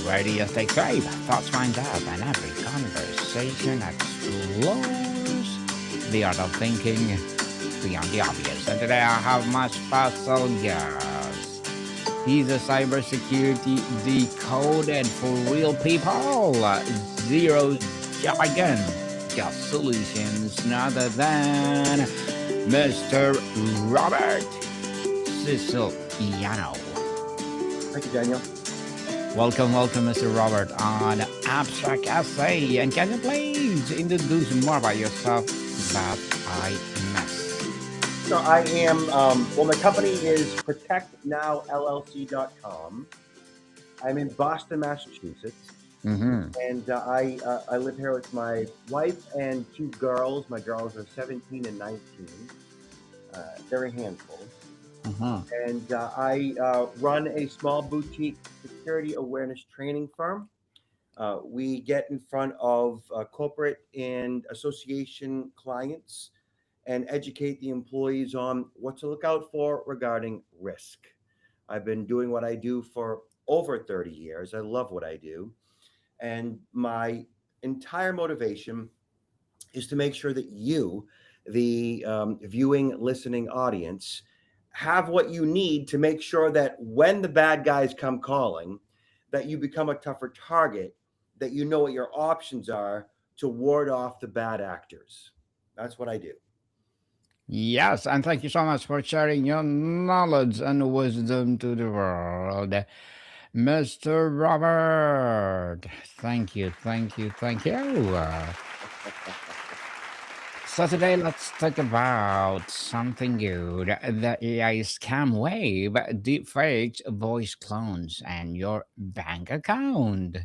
Radio stay safe, thoughts wind up, and every conversation explores the art of thinking beyond the obvious. And today I have my special guest. He's a cybersecurity decoded for real people. Zero jargon, just solutions, none other than Mr. Robert Siciliano. Thank you, Daniel. Welcome, Mr. Robert, on Abstract Essay. And can you please introduce more about yourself that I missed? So I am, my company is protectnowllc.com. I'm in Boston, Massachusetts. Mm-hmm. And I live here with my wife and two girls. My girls are 17 and 19. They're a handful. Uh-huh. And I run a small boutique security awareness training firm. We get in front of corporate and association clients and educate the employees on what to look out for regarding risk. I've been doing what I do for over 30 years. I love what I do. And my entire motivation is to make sure that you, the viewing, listening audience, have what you need to make sure that when the bad guys come calling, that you become a tougher target, that you know what your options are to ward off the bad actors. That's what I do. Yes, and thank you so much for sharing your knowledge and wisdom to the world. Mr. Robert, thank you. So today let's talk about something good. The AI scam wave, deepfakes, voice clones, and your bank account.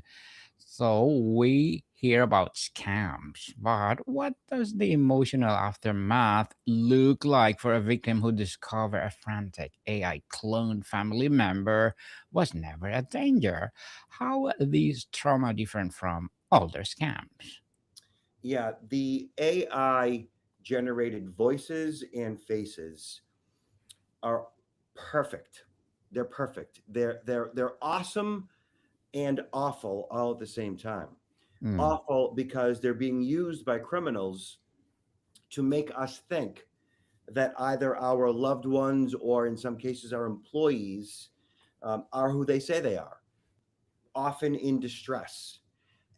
So we hear about scams, but what does the emotional aftermath look like for a victim who discovered a frantic AI clone family member was never a danger? How are these trauma different from older scams? Yeah, the AI generated voices and faces are perfect. They're perfect. They're awesome and awful all at the same time. Mm, Awful because they're being used by criminals to make us think that either our loved ones or in some cases our employees are who they say they are, often in distress.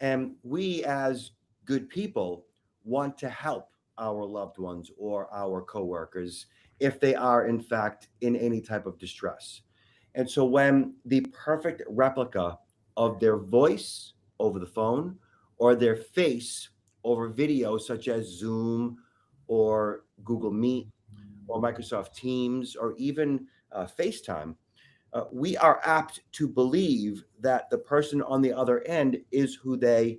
And we, as good people, want to help our loved ones or our coworkers if they are, in fact, in any type of distress. And so, when the perfect replica of their voice over the phone or their face over video, such as Zoom or Google Meet or Microsoft Teams or even FaceTime, we are apt to believe that the person on the other end is who they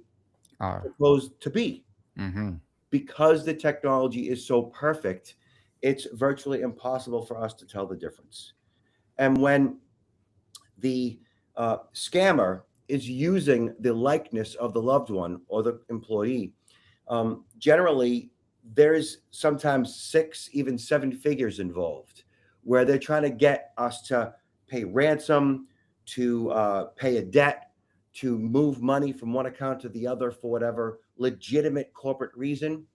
or, supposed to be. mhm. Because the technology is so perfect, it's virtually impossible for us to tell the difference. And when the scammer is using the likeness of the loved one or the employee, generally there's sometimes six, even seven figures involved, where they're trying to get us to pay ransom, to pay a debt, to move money from one account to the other for whatever legitimate corporate reason.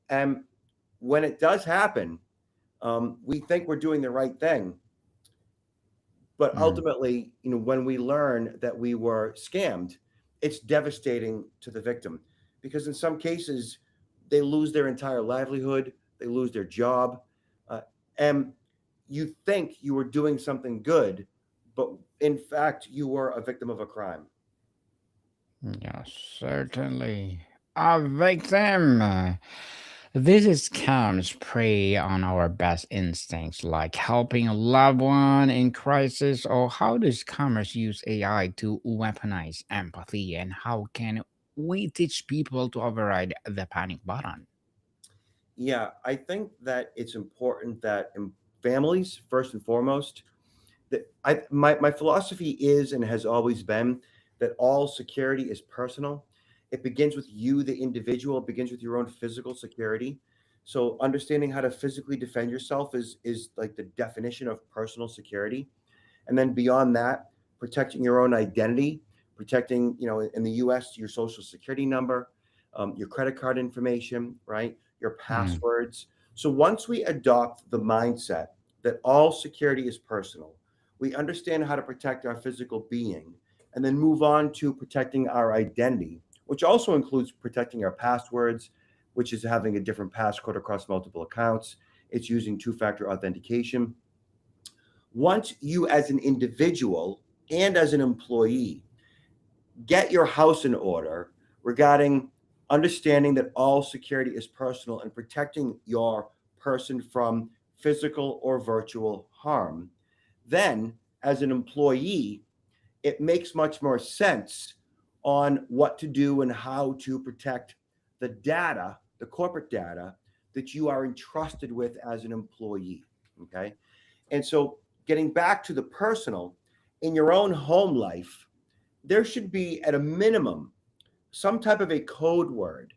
And when it does happen, we think we're doing the right thing, but Mm. ultimately, when we learn that we were scammed, it's devastating to the victim because in some cases, they lose their entire livelihood, they lose their job, uh, and you think you were doing something good, but in fact, you were a victim of a crime. Yes, certainly. A victim. This is scams prey on our best instincts, like helping a loved one in crisis, or how does commerce use AI to weaponize empathy, and how can we teach people to override the panic button? Yeah, I think that it's important that in families, first and foremost, that my philosophy is and has always been that all security is personal. It begins with you, the individual. It begins with your own physical security. So understanding how to physically defend yourself is like the definition of personal security. And then beyond that, protecting your own identity, protecting, in the US, your social security number, your credit card information, right? Your Mm, passwords. So once we adopt the mindset that all security is personal, we understand how to protect our physical being and then move on to protecting our identity, which also includes protecting our passwords, which is having a different passcode across multiple accounts. It's using two-factor authentication. Once you, as an individual and as an employee, get your house in order regarding understanding that all security is personal and protecting your person from physical or virtual harm, then as an employee, it makes much more sense on what to do and how to protect the data, the corporate data that you are entrusted with as an employee. Okay. And so, getting back to the personal, in your own home life, there should be, at a minimum, some type of a code word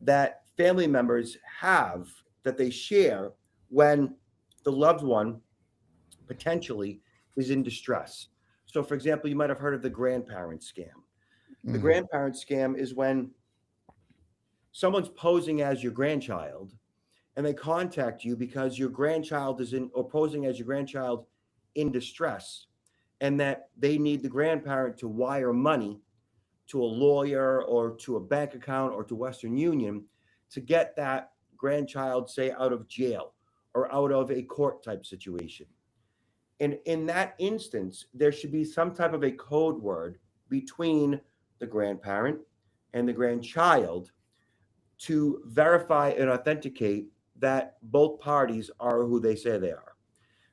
that family members have that they share when the loved one potentially is in distress. So, for example, you might have heard of the grandparent scam. The mm, grandparent scam is when someone's posing as your grandchild and they contact you because your grandchild is in, or posing as your grandchild in distress, and that they need the grandparent to wire money to a lawyer or to a bank account or to Western Union to get that grandchild, say, out of jail or out of a court type situation. And in that instance, there should be some type of a code word between the grandparent and the grandchild to verify and authenticate that both parties are who they say they are.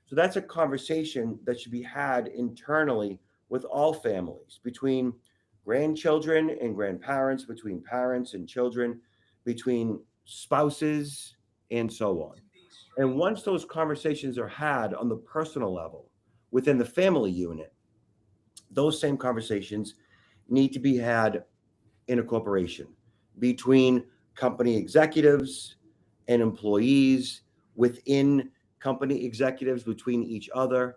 So that's a conversation that should be had internally with all families, between grandchildren and grandparents, between parents and children, between spouses, and so on. And once those conversations are had on the personal level within the family unit, those same conversations need to be had in a corporation between company executives and employees, within company executives, between each other,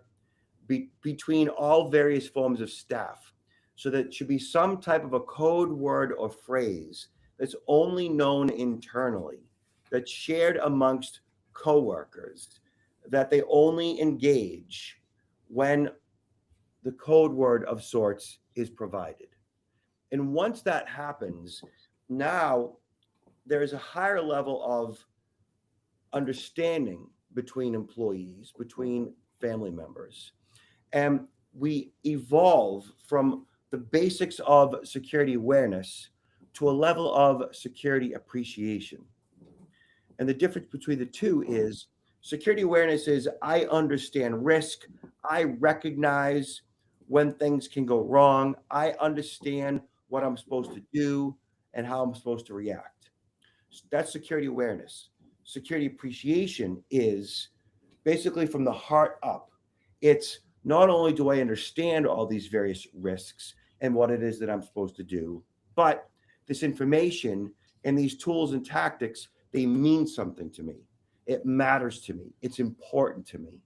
between all various forms of staff. So that should be some type of a code word or phrase that's only known internally, that's shared amongst coworkers, that they only engage when the code word of sorts is provided. And once that happens, now there is a higher level of understanding between employees, between family members. And we evolve from the basics of security awareness to a level of security appreciation. And the difference between the two is security awareness is I understand risk, I recognize when things can go wrong, I understand what I'm supposed to do and how I'm supposed to react. That's security awareness. Security appreciation is basically from the heart up. It's not only do I understand all these various risks and what it is that I'm supposed to do, but this information and these tools and tactics, they mean something to me. It matters to me. It's important to me.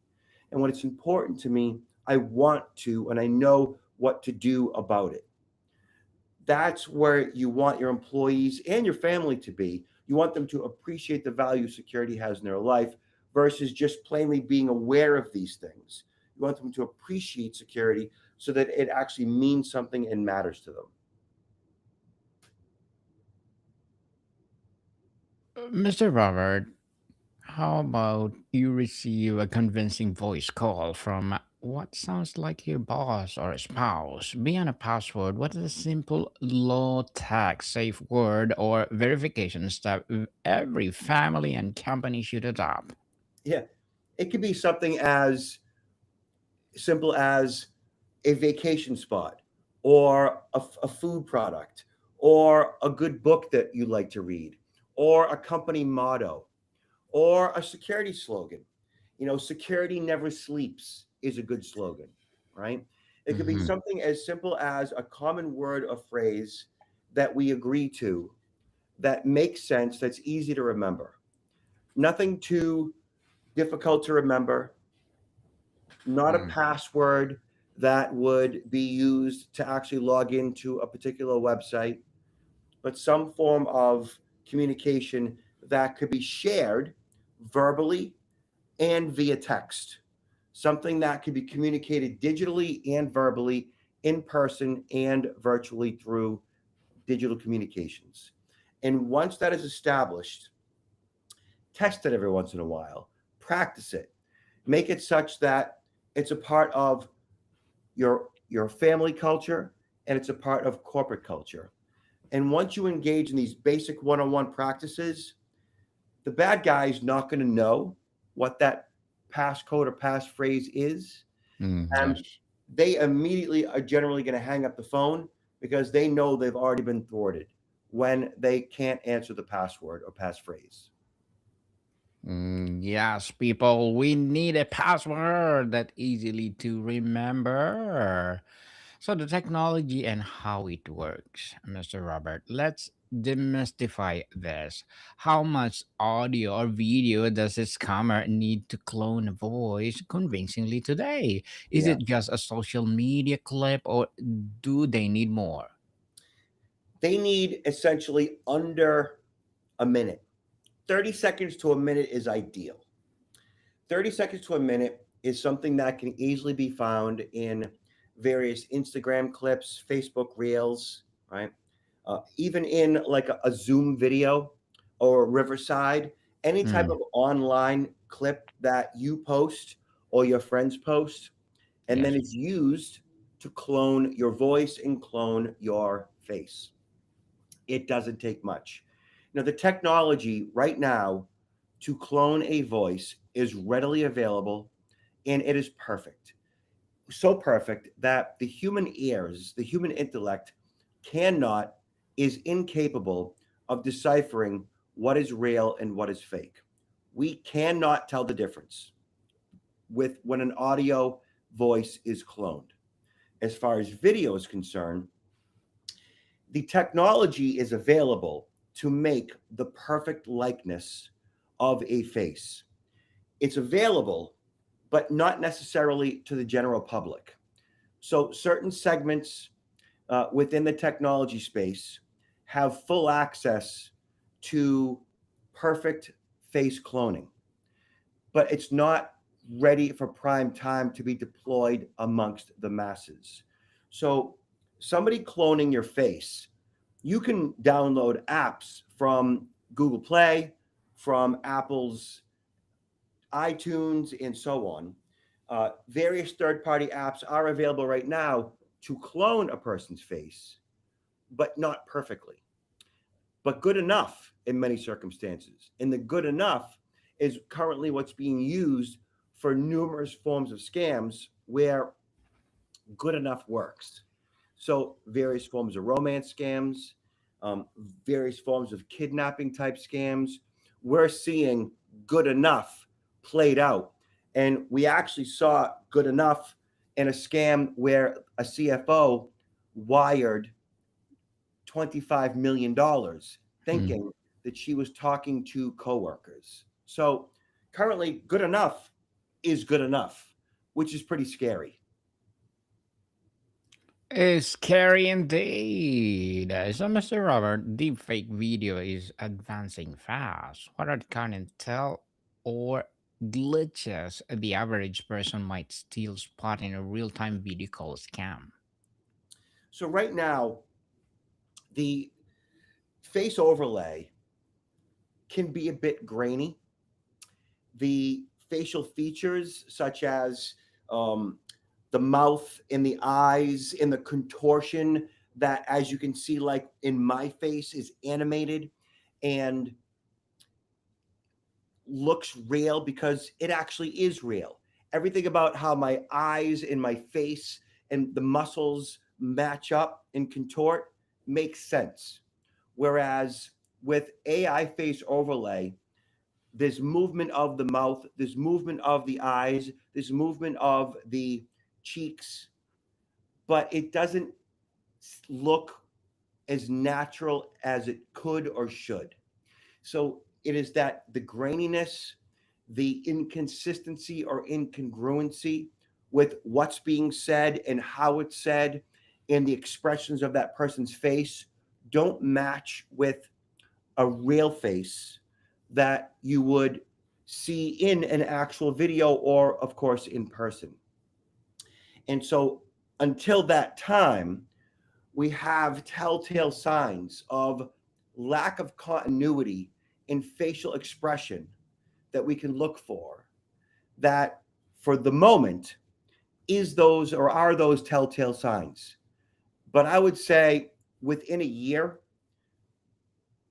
And when it's important to me, I want to and I know what to do about it. That's where you want your employees and your family to be. You want them to appreciate the value security has in their life versus just plainly being aware of these things. You want them to appreciate security so that it actually means something and matters to them. Mr. Robert, how about you receive a convincing voice call from what sounds like your boss or a spouse? Beyond a password, what is a simple low tax safe word or verification step every family and company should adopt? Yeah, it could be something as simple as a vacation spot or a food product or a good book that you like to read or a company motto or a security slogan. Security never sleeps is a good slogan, right? It could be Hmm. something as simple as a common word or phrase that we agree to that makes sense, that's easy to remember. Nothing too difficult to remember, not a password, that would be used to actually log into a particular website, but some form of communication that could be shared verbally and via text. Something that could be communicated digitally and verbally, in person and virtually through digital communications. And once that is established, test it every once in a while, practice it, make it such that it's a part of your family culture and it's a part of corporate culture. And once you engage in these basic one-on-one practices, the bad guy is not going to know what that passcode or passphrase is, and Yes. they immediately are generally going to hang up the phone because they know they've already been thwarted when they can't answer the password or passphrase. Yes, people, we need a password that easily to remember. So the technology and how it works, Mr. Robert. Let's demystify this. How much audio or video does a scammer need to clone a voice convincingly today? Is Yeah. it just a social media clip or do they need more? They need essentially under a minute. 30 seconds to a minute is ideal. 30 seconds to a minute is something that can easily be found in various Instagram clips, Facebook reels, right? Even in like a Zoom video or Riverside, any type Mm, of online clip that you post or your friends post, and then yes. it's used to clone your voice and clone your face. It doesn't take much. Now, the technology right now to clone a voice is readily available and it is perfect. So perfect that the human ears, the human intellect cannot, is incapable of deciphering what is real and what is fake. We cannot tell the difference with when an audio voice is cloned. As far as video is concerned, the technology is available to make the perfect likeness of a face. It's available, but not necessarily to the general public. So, certain segments within the technology space have full access to perfect face cloning, but it's not ready for prime time to be deployed amongst the masses. So, somebody cloning your face, you can download apps from Google Play, from Apple's iTunes, and so on. Various third party apps are available right now to clone a person's face, but not perfectly, but good enough in many circumstances. And the good enough is currently what's being used for numerous forms of scams where good enough works. So, various forms of romance scams, um, various forms of kidnapping type scams, we're seeing good enough played out. And we actually saw good enough in a scam where a CFO wired $25 million Mm. thinking that she was talking to coworkers. So currently, good enough is good enough, which is pretty scary. It's scary indeed. So, Mr. Robert, deepfake video is advancing fast. What are the kind of tell or glitches the average person might still spot in a real-time video call scam? So right now, the face overlay can be a bit grainy. The facial features, such as um, the mouth and the eyes and the contortion that, as you can see, like in my face, is animated and looks real because it actually is real. Everything about how my eyes and my face and the muscles match up and contort makes sense. Whereas with AI face overlay, there's movement of the mouth, there's movement of the eyes, there's movement of the cheeks, but it doesn't look as natural as it could or should. So it is that the graininess, the inconsistency or incongruency with what's being said and how it's said, and the expressions of that person's face don't match with a real face that you would see in an actual video or, of course, in person. And so, until that time, we have telltale signs of lack of continuity in facial expression that we can look for, that for the moment is those or are those telltale signs. But I would say within a year,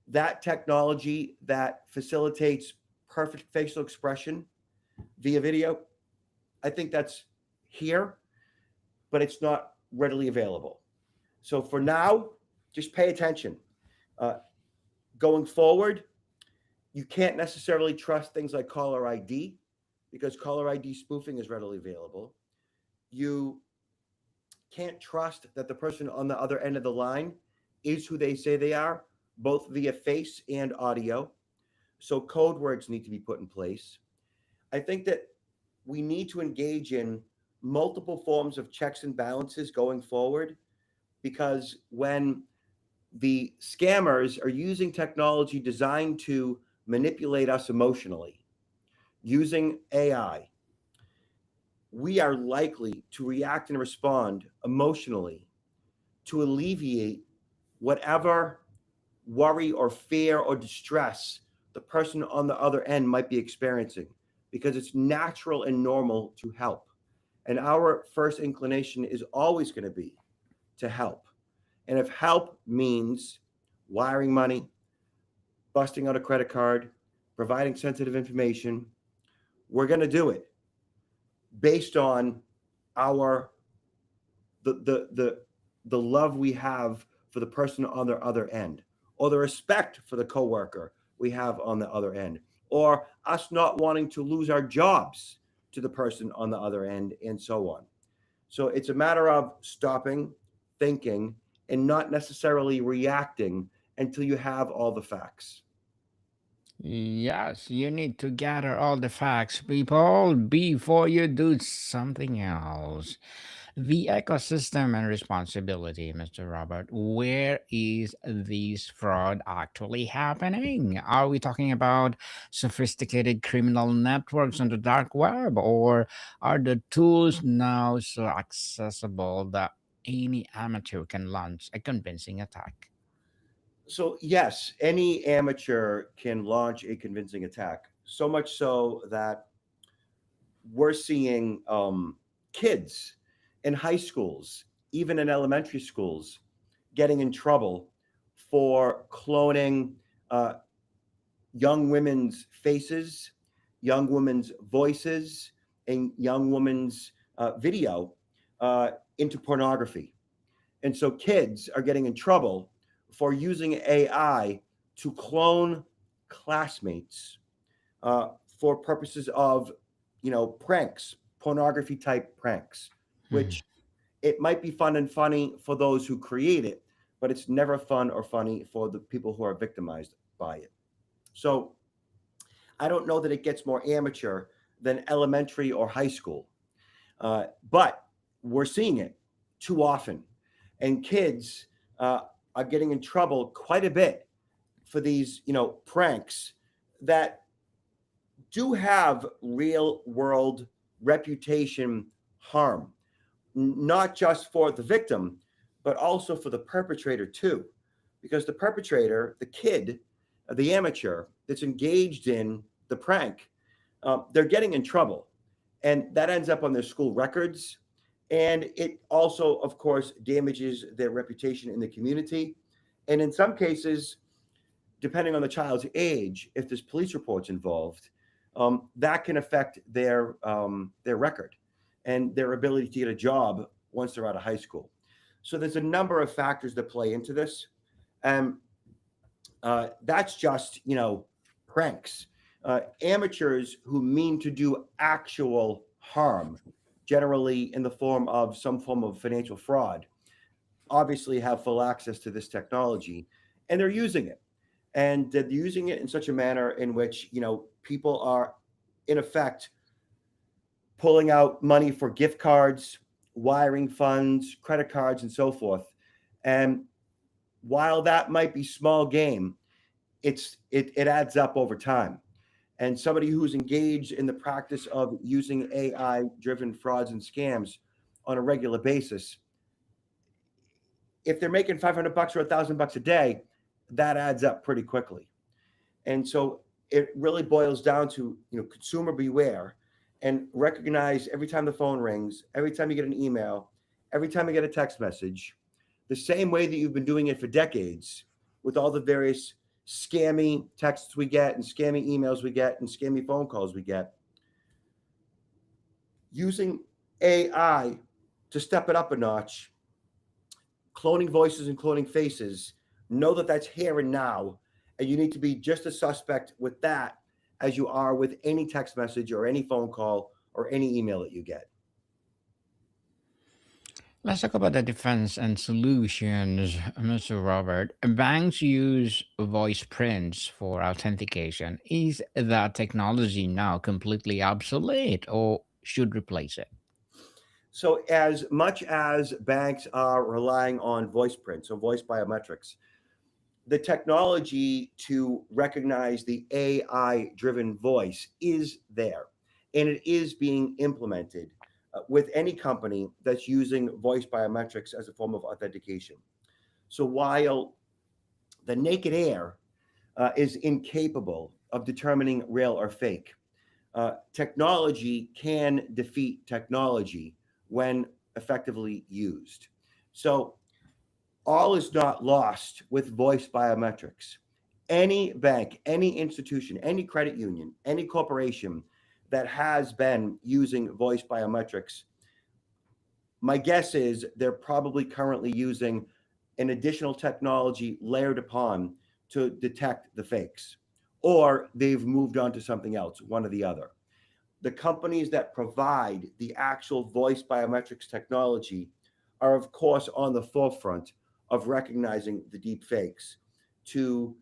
that technology that facilitates perfect facial expression via video, I think that's here, but it's not readily available. So for now, just pay attention. Uh, Going forward, you can't necessarily trust things like caller ID because caller ID spoofing is readily available. You can't trust that the person on the other end of the line is who they say they are, both via face and audio. So code words need to be put in place. I think that we need to engage in multiple forms of checks and balances going forward, because when the scammers are using technology designed to manipulate us emotionally using AI, we are likely to react and respond emotionally to alleviate whatever worry or fear or distress the person on the other end might be experiencing, because it's natural and normal to help. And our first inclination is always going to be to help. And if help means wiring money, busting out a credit card, providing sensitive information, we're going to do it based on our the the love we have for the person on the other end, or the respect for the coworker we have on the other end, or us not wanting to lose our jobs to the person on the other end, and so on. So it's a matter of stopping, thinking, and not necessarily reacting until you have all the facts. Yes, you need to gather all the facts, people, before you do something else. The ecosystem and responsibility, Mr. Robert. Where is this fraud actually happening? Are we talking about sophisticated criminal networks on the dark web, or are the tools now so accessible that any amateur can launch a convincing attack? So, yes, any amateur can launch a convincing attack. So much so that we're seeing kids in high schools, even in elementary schools, getting in trouble for cloning uh, young women's faces, young women's voices, and young women's video uh, into pornography. And so kids are getting in trouble for using AI to clone classmates uh, for purposes of, pranks, pornography type pranks, Hmm. which it might be fun and funny for those who create it, but it's never fun or funny for the people who are victimized by it. So I don't know that it gets more amateur than elementary or high school, but we're seeing it too often. And kids uh, are getting in trouble quite a bit for these, pranks that do have real world reputation harm, not just for the victim, but also for the perpetrator too. Because the perpetrator, the kid, the amateur that's engaged in the prank, they're getting in trouble. And that ends up on their school records. And it also, of course, damages their reputation in the community. And in some cases, depending on the child's age, if there's police reports involved, that can affect their record and their ability to get a job once they're out of high school. So there's a number of factors that play into this, and that's just pranks. Amateurs who mean to do actual harm, generally in the form of some form of financial fraud, obviously have full access to this technology, and they're using it, and they're using it in such a manner in which people are in effect pulling out money for gift cards, wiring funds, credit cards, and so forth. And while that might be small game, it adds up over time. And somebody who's engaged in the practice of using AI driven frauds and scams on a regular basis, if they're making 500 bucks or $1,000 a day, that adds up pretty quickly. And so it really boils down to, consumer beware, and recognize every time the phone rings, every time you get an email, every time you get a text message, the same way that you've been doing it for decades with all the various scammy texts we get and scammy emails we get and scammy phone calls we get, using AI to step it up a notch, cloning voices and cloning faces, know that that's here and now, and you need to be just as suspect with that as you are with any text message or any phone call or any email that you get. Let's talk about the defense and solutions, Mr. Robert. Banks use voice prints for authentication. Is that technology now completely obsolete or should replace it? So, as much as banks are relying on voice prints or voice biometrics, the technology to recognize the AI driven voice is there, and it is being implemented with any company that's using voice biometrics as a form of authentication. So while the naked air is incapable of determining real or fake, technology can defeat technology when effectively used. So all is not lost with voice biometrics. Any bank, any institution, any credit union, any corporation that has been using voice biometrics, my guess is they're probably currently using an additional technology layered upon to detect the fakes, or they've moved on to something else, one or the other. The companies that provide the actual voice biometrics technology are, of course, on the forefront of recognizing the deep fakes to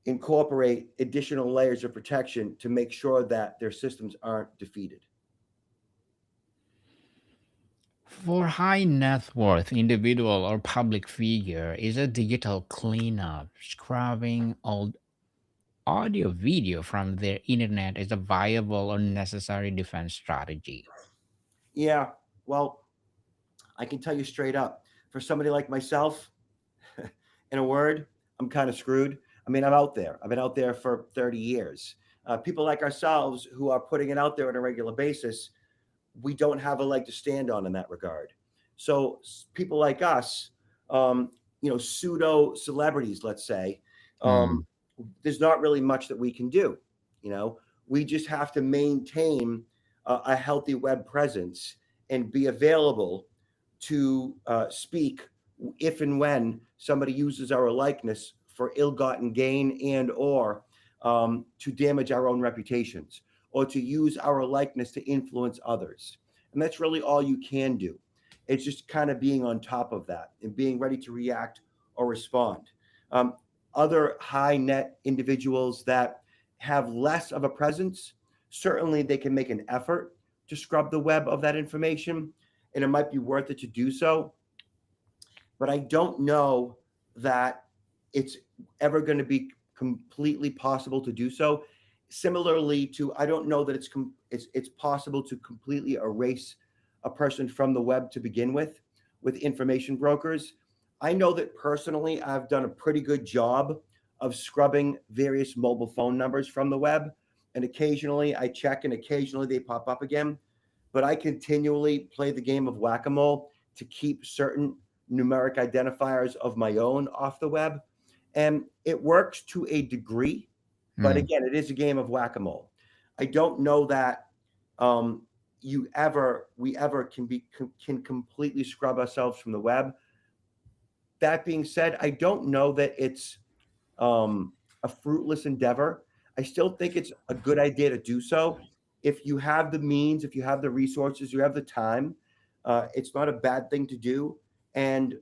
incorporate additional layers of protection to make sure that their systems aren't defeated. For high net worth individual or public figure, is a digital cleanup, scrubbing old audio video from their internet is a viable or necessary defense strategy? Yeah, well, I can tell you straight up, for somebody like myself, in a word, I'm kind of screwed. I mean, I'm out there. I've been out there for 30 years. People like ourselves who are putting it out there on a regular basis, we don't have a leg to stand on in that regard. So people like us, pseudo celebrities, let's say, um, Hmm. there's not really much that we can do. You know, we just have to maintain a healthy web presence and be available to speak if and when somebody uses our likeness for ill-gotten gain and or to damage our own reputations or to use our likeness to influence others. And that's really all you can do. It's just kind of being on top of that and being ready to react or respond. Um, Other high net individuals that have less of a presence, certainly they can make an effort to scrub the web of that information, and it might be worth it to do so. But I don't know that it's ever going to be completely possible to do so. Similarly to, I don't know that it's possible to completely erase a person from the web to begin with information brokers. I know that personally, I've done a pretty good job of scrubbing various mobile phone numbers from the web, and occasionally I check, and occasionally they pop up again. But I continually play the game of whack a mole to keep certain numeric identifiers of my own off the web. And it works to a degree, but Hmm. again, it is a game of whack a mole. I don't know that um, we ever can completely scrub ourselves from the web. That being said, I don't know that it's um, a fruitless endeavor. I still think it's a good idea to do so. If you have the means, if you have the resources, you have the time, it's not a bad thing to do. And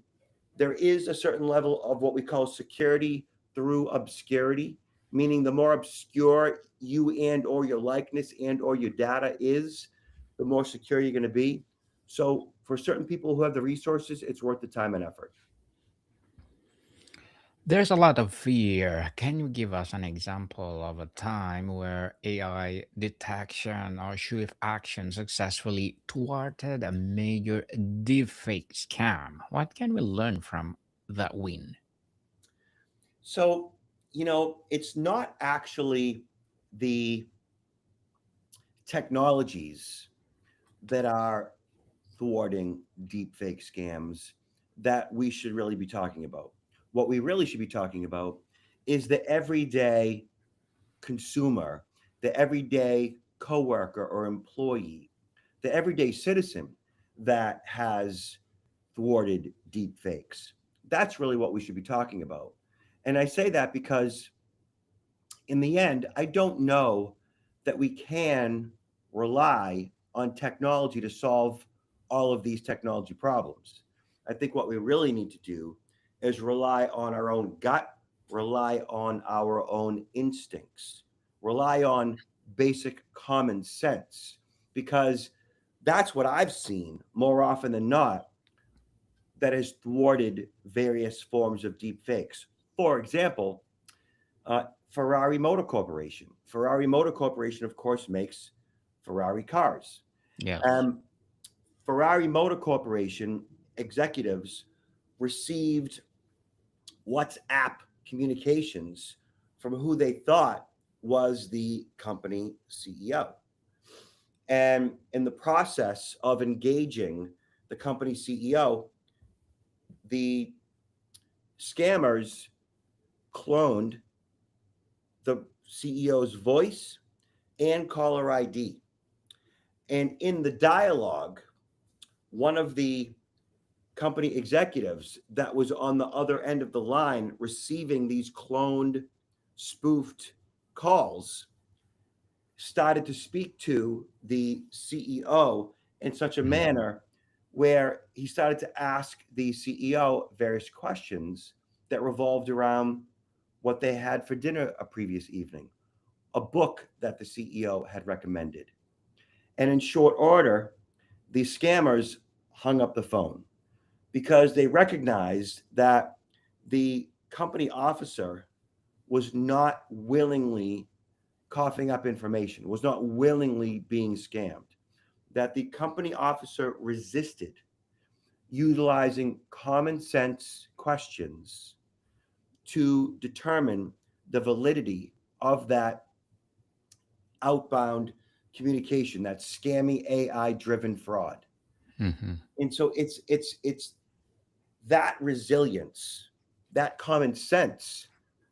there is a certain level of what we call security through obscurity, meaning the more obscure you and or your likeness and or your data is, the more secure you're going to be. So for certain people who have the resources, it's worth the time and effort. There's a lot of fear. Can you give us an example of a time where AI detection or swift action successfully thwarted a major deepfake scam? What can we learn from that win? So, it's not actually the technologies that are thwarting deepfake scams that we should really be talking about. What we really should be talking about is the everyday consumer, the everyday coworker or employee, the everyday citizen that has thwarted deepfakes. That's really what we should be talking about. And I say that because in the end, I don't know that we can rely on technology to solve all of these technology problems. I think what we really need to do is rely on our own gut, rely on our own instincts, rely on basic common sense, because that's what I've seen more often than not that has thwarted various forms of deep fakes. For example, uh, Ferrari Motor Corporation. Ferrari Motor Corporation, of course, makes Ferrari cars. Yes. Um, Ferrari Motor Corporation executives received WhatsApp communications from who they thought was the company CEO. And in the process of engaging the company CEO, the scammers cloned the CEO's voice and caller ID. And in the dialogue, one of the company executives that was on the other end of the line receiving these cloned, spoofed calls started to speak to the CEO in such a Mhm. manner where he started to ask the CEO various questions that revolved around what they had for dinner a previous evening, a book that the CEO had recommended. And in short order, the scammers hung up the phone because they recognized that the company officer was not willingly coughing up information, was not willingly being scammed, that the company officer resisted utilizing common sense questions to determine the validity of that outbound communication, that scammy AI driven fraud. Mhm. And so it's that resilience, that common sense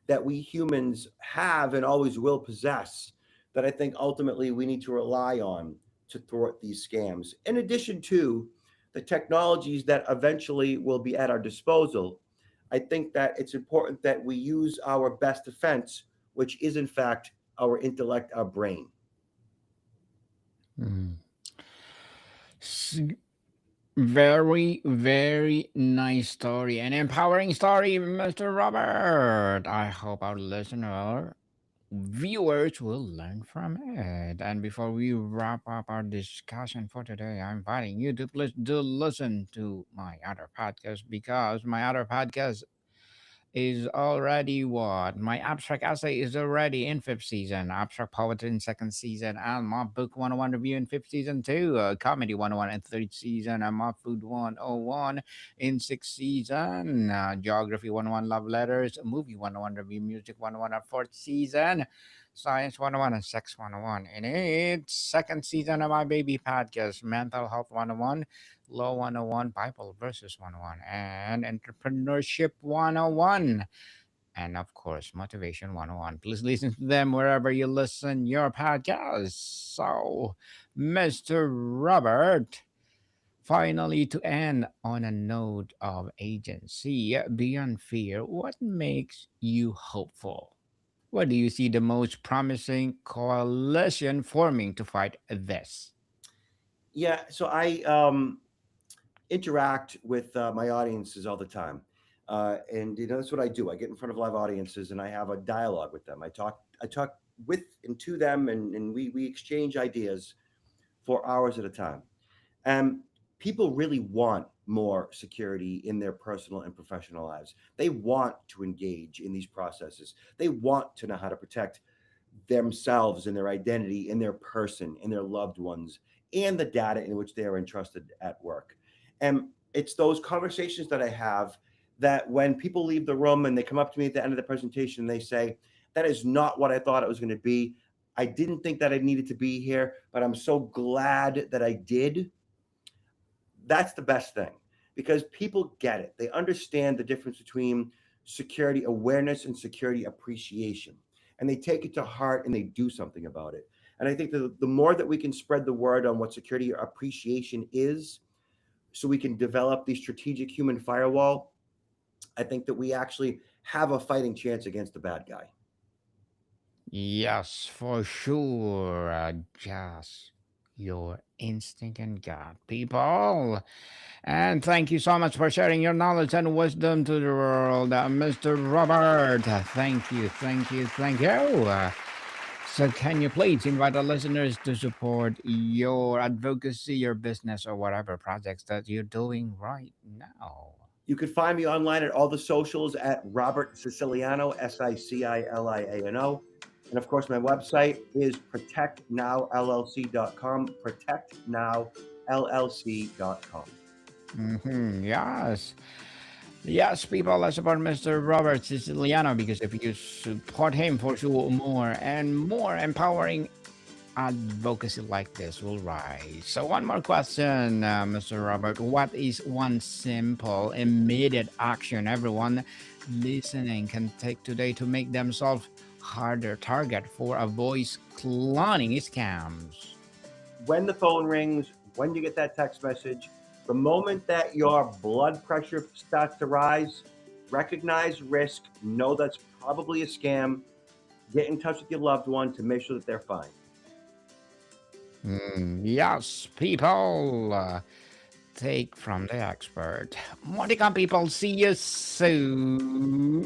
that we humans have and always will possess that I think ultimately we need to rely on to thwart these scams. In addition to the technologies that eventually will be at our disposal, I think that it's important that we use our best defense, which is in fact our intellect, our brain. Mhm. Very, very nice story and empowering story, Mr. Robert. I hope our listener viewers will learn from it. And before we wrap up our discussion for today, I'm inviting you to please do listen to my other podcast because my other podcast is already what? My abstract essay is already in fifth season, abstract poetry in second season, and my book 101 review in fifth season too, comedy 101 in third season, and my food 101 in sixth season, geography 101 love letters, movie 101 review, music 101 at fourth season, science 101 and sex 101 in its second season of my baby podcast, mental health 101, Law 101, Bible verses 101, and Entrepreneurship 101. And of course, Motivation 101. Please listen to them wherever you listen your podcasts. So, Mr. Robert, finally, to end on a note of agency beyond fear, what makes you hopeful? Where do you see the most promising coalition forming to fight this? Yeah, so I interact with my audiences all the time. And that's what I do. I get in front of live audiences and I have a dialogue with them. I talk with and to them, and we exchange ideas for hours at a time. And people really want more security in their personal and professional lives. They want to engage in these processes. They want to know how to protect themselves and their identity and their person and their loved ones and the data in which they are entrusted at work. And it's those conversations that I have that when people leave the room and they come up to me at the end of the presentation and they say, that is not what I thought it was going to be. I didn't think that I needed to be here, but I'm so glad that I did. That's the best thing because people get it. They understand the difference between security awareness and security appreciation. And they take it to heart and they do something about it. And I think the more that we can spread the word on what security appreciation is, so we can develop the strategic human firewall, I think that we actually have a fighting chance against the bad guy. Yes, for sure. Just your instinct and gut, people. And thank you so much for sharing your knowledge and wisdom to the world, Mr. Robert. Thank you, thank you, thank you. So, can you please invite the listeners to support your advocacy, your business, or whatever projects that you're doing right now? You could find me online at all the socials at Robert Siciliano, Siciliano. And of course, my website is protectnowllc.com, protectnowllc.com. Yes. Yes, people, let's support Mr. Robert Siciliano because if you support him for sure, more and more empowering advocacy like this will rise. So, one more question, Mr. Robert. What is one simple, immediate action everyone listening can take today to make themselves harder target for a voice cloning scams? When the phone rings, when you get that text message, the moment that your blood pressure starts to rise, recognize risk, know that's probably a scam, get in touch with your loved one to make sure that they're fine. Yes, people. Take from the expert. Monica, people, see you soon.